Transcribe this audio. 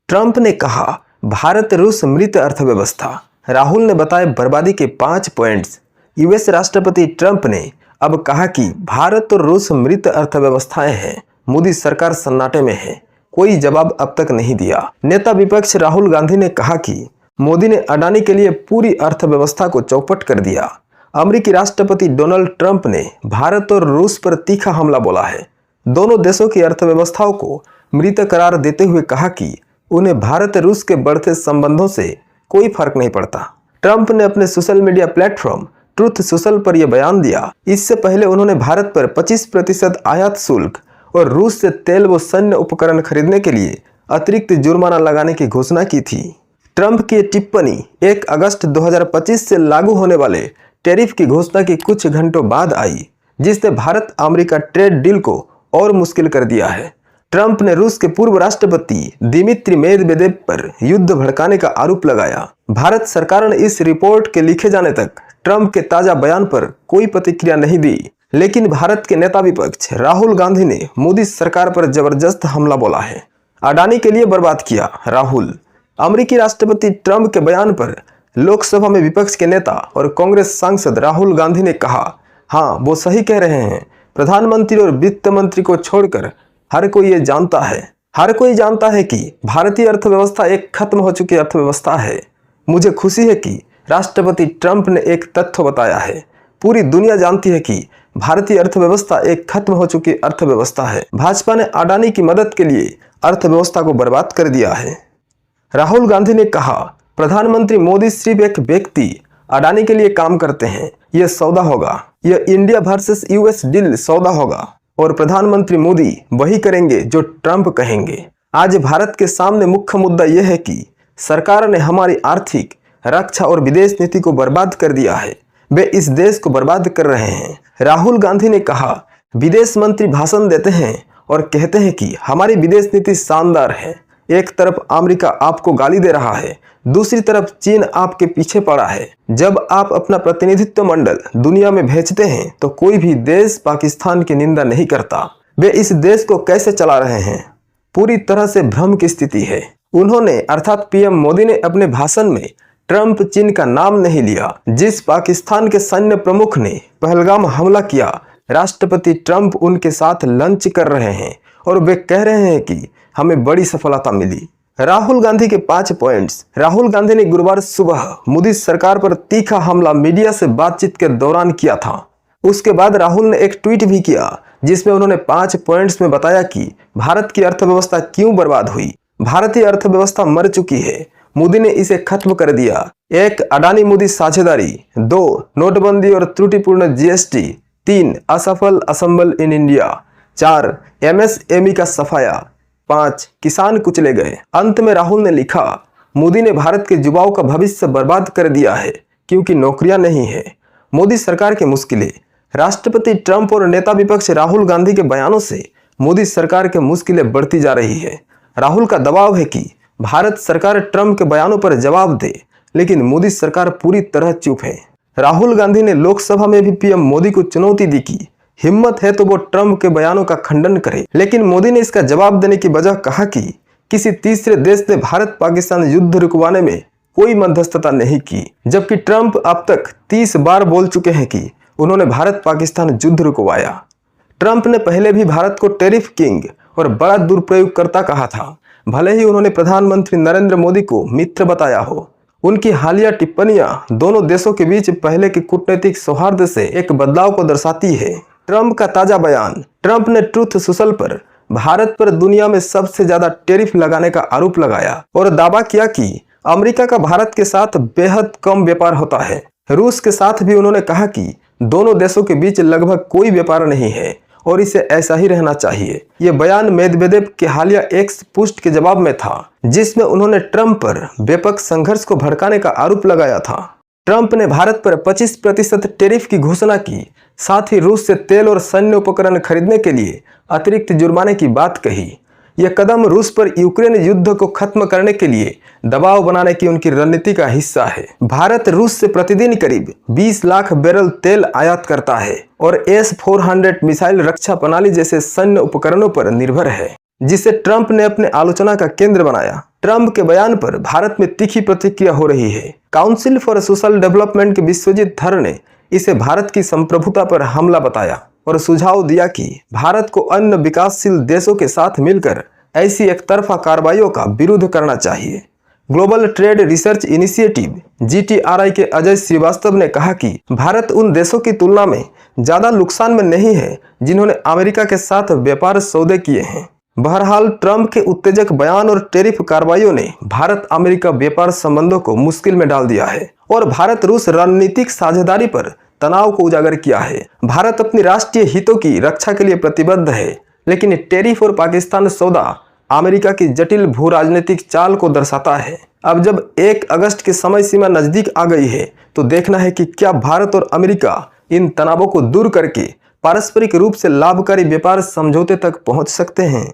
Trump ने कहा भारत रूस मृत अर्थव्यवस्था। राहुल ने बताए बर्बादी के 5 पॉइंट्स। यूएस राष्ट्रपति ट्रंप ने अब कहा कि भारत और रूस मृत अर्थव्यवस्थाएं हैं। मोदी सरकार सन्नाटे में है, कोई जवाब अब तक नहीं दिया। नेता विपक्ष राहुल गांधी ने कहा कि मोदी ने अडानी के लिए पूरी अर्थव्यवस्था को चौपट कर दिया। अमेरिकी राष्ट्रपति डोनाल्ड ट्रंप ने भारत और रूस पर तीखा हमला बोला है। दोनों देशों की अर्थव्यवस्थाओं को मृत करार देते हुए कहा कि उन्हें भारत रूस के बढ़ते संबंधों से कोई फर्क नहीं पड़ता। ट्रंप ने अपने social media platform truth social पर यह बयान दिया। इससे पहले उन्होंने भारत पर 25% आयात शुल्क और रूस से तेल व सैन्य उपकरण खरीदने के लिए अतिरिक्त जुर्माना लगाने की घोषणा की थी। ट्रंप की टिप्पणी 1 अगस्त 2025 से लागू होने वाले टैरिफ की घोषणा के कुछ घंटों बाद आई, जिसने भारत अमेरिका ट्रेड डील को और मुश्किल कर दिया है। ट्रंप ने रूस के पूर्व राष्ट्रपति दिमित्री मेदवेदेव पर युद्ध भड़काने का आरोप लगाया। भारत सरकार ने इस रिपोर्ट के लिखे जाने तक ट्रंप के ताजा बयान पर कोई प्रतिक्रिया नहीं दी, लेकिन भारत के नेता विपक्ष राहुल गांधी ने मोदी सरकार पर जबरदस्त हमला बोला है। अडानी के लिए बर्बाद किया राहुल। अमेरिकी राष्ट्रपति ट्रंप के बयान पर लोकसभा में विपक्ष के नेता और कांग्रेस सांसद राहुल गांधी ने कहा, हाँ वो सही कह रहे हैं। प्रधानमंत्री और वित्त मंत्री को छोड़कर हर कोई जानता है कि भारतीय अर्थव्यवस्था एक खत्म हो चुकी अर्थव्यवस्था है। मुझे खुशी है कि राष्ट्रपति ट्रंप ने एक तथ्य बताया है। पूरी दुनिया जानती है कि भारतीय अर्थव्यवस्था एक खत्म हो चुकी अर्थव्यवस्था है। भाजपा ने अडानी की मदद के लिए अर्थव्यवस्था को बर्बाद कर दिया है। राहुल गांधी ने कहा, प्रधानमंत्री मोदी सिर्फ एक व्यक्ति अडानी के लिए काम करते हैं। यह सौदा होगा, यह इंडिया वर्सेस यूएस डील सौदा होगा और प्रधानमंत्री मोदी वही करेंगे जो ट्रंप कहेंगे। आज भारत के सामने मुख्य मुद्दा यह है कि सरकार ने हमारी आर्थिक, रक्षा और विदेश नीति को बर्बाद कर दिया है। वे इस देश को बर्बाद कर रहे हैं। राहुल गांधी ने कहा, विदेश मंत्री भाषण देते हैं और कहते हैं कि हमारी विदेश नीति शानदार है। एक तरफ अमेरिका आपको गाली दे रहा है, दूसरी तरफ चीन आपके पीछे पड़ा है। जब आप अपना प्रतिनिधित्व मंडल दुनिया में भेजते हैं तो कोई भी देश पाकिस्तान की निंदा नहीं करता। वे इस देश को कैसे चला रहे हैं, पूरी तरह से भ्रम की स्थिति है। उन्होंने अर्थात पीएम मोदी ने अपने भाषण में ट्रंप चीन का नाम नहीं लिया। जिस पाकिस्तान के सैन्य प्रमुख ने पहलगाम हमला किया, राष्ट्रपति ट्रंप उनके साथ लंच कर रहे हैं और वे कह रहे हैं कि हमें बड़ी सफलता मिली। राहुल गांधी के 5 पॉइंट्स। राहुल गांधी ने गुरुवार सुबह मोदी सरकार पर तीखा हमला मीडिया से बातचीत के दौरान किया था। उसके बाद राहुल ने एक ट्वीट भी किया जिसमें उन्होंने 5 पॉइंट्स में बताया कि भारत की अर्थव्यवस्था क्यों बर्बाद हुई। भारतीय अर्थव्यवस्था मर चुकी है, मोदी ने इसे खत्म कर दिया। 1 अडानी मोदी साझेदारी, 2 नोटबंदी और त्रुटिपूर्ण जीएसटी, 3 असफल असेंबल इन इंडिया, 4 एमएसएमई का सफाया, 5 किसान कुचले गए। अंत में राहुल ने लिखा, मोदी ने भारत के युवाओं का भविष्य बर्बाद कर दिया है क्योंकि नौकरियां नहीं है। मोदी सरकार की मुश्किलें। राष्ट्रपति ट्रंप और नेता विपक्ष राहुल गांधी के बयानों से मोदी सरकार की मुश्किलें बढ़ती जा रही है। राहुल का दबाव है कि भारत सरकार ट्रंप के बयानों पर जवाब दे, लेकिन मोदी सरकार पूरी तरह चुप है। राहुल गांधी ने लोकसभा में भी पीएम मोदी को चुनौती दी कि हिम्मत है तो वो ट्रंप के बयानों का खंडन करे, लेकिन मोदी ने इसका जवाब देने की बजाय कहा कि किसी तीसरे देश ने भारत पाकिस्तान युद्ध रुकवाने में कोई मध्यस्थता नहीं की, जबकि ट्रंप अब तक 30 बार बोल चुके हैं कि उन्होंने भारत पाकिस्तान युद्ध रुकवाया। ट्रंप ने पहले भी भारत को टेरिफ किंग और बड़ा दुरुपयोगकर्ता कहा था, भले ही उन्होंने प्रधानमंत्री नरेंद्र मोदी को मित्र बताया हो। उनकी हालिया टिप्पणियां दोनों देशों के बीच पहले के कूटनीतिक सौहार्द से एक बदलाव को दर्शाती है। ट्रंप का ताजा बयान। ट्रंप ने ट्रूथ सोशल पर भारत पर दुनिया में सबसे ज्यादा टेरिफ लगाने का आरोप लगाया और दावा किया कि अमेरिका का भारत के साथ बेहद कम व्यापार होता है। रूस के साथ भी उन्होंने कहा कि दोनों देशों के बीच लगभग कोई व्यापार नहीं है और इसे ऐसा ही रहना चाहिए। यह बयान मेदवेदेव के हालिया एक्स पोस्ट के जवाब में था, जिसमें उन्होंने ट्रंप पर व्यापक संघर्ष को भड़काने का आरोप लगाया था। ट्रंप ने भारत पर 25% टेरिफ की घोषणा की, साथ ही रूस से तेल और सैन्य उपकरण खरीदने के लिए अतिरिक्त जुर्माने की बात कही। यह कदम रूस पर यूक्रेन युद्ध को खत्म करने के लिए दबाव बनाने की उनकी रणनीति का हिस्सा है। भारत रूस से प्रतिदिन करीब 20 लाख बैरल तेल आयात करता है और S-400 मिसाइल रक्षा प्रणाली जैसे सैन्य उपकरणों पर निर्भर है, जिसे ट्रंप ने अपने आलोचना का केंद्र बनाया। ट्रंप के बयान पर भारत में तीखी प्रतिक्रिया हो रही है। काउंसिल फॉर सोशल डेवलपमेंट के विश्वजीत धर ने इसे भारत की संप्रभुता पर हमला बताया और सुझाव दिया कि भारत को अन्य विकासशील देशों के साथ मिलकर ऐसी एकतरफा कार्रवाइयों का विरोध करना चाहिए। Global trade research initiative GTRI के अजय श्रीवास्तव ने कहा कि भारत उन देशों की तुलना में ज्यादा नुकसान में नहीं है जिन्होंने अमेरिका के साथ व्यापार सौदे किए हैं। बहरहाल ट्रंप के उत्तेजक बयान और टैरिफ कार्रवाइयों ने भारत अमेरिका व्यापार संबंधों को मुश्किल में डाल दिया है और भारत रूस रणनीतिक साझेदारी पर तनाव को उजागर किया है। भारत अपनी राष्ट्रीय हितों की रक्षा के लिए प्रतिबद्ध है, लेकिन टैरिफ और पाकिस्तान सौदा अमेरिका की जटिल भू राजनीतिक चाल को दर्शाता है। अब जब 1 अगस्त की समय सीमा नजदीक आ गई है तो देखना है कि क्या भारत और अमेरिका इन तनावों को दूर करके पारस्परिक रूप से लाभकारी व्यापार समझौते तक पहुंच सकते हैं।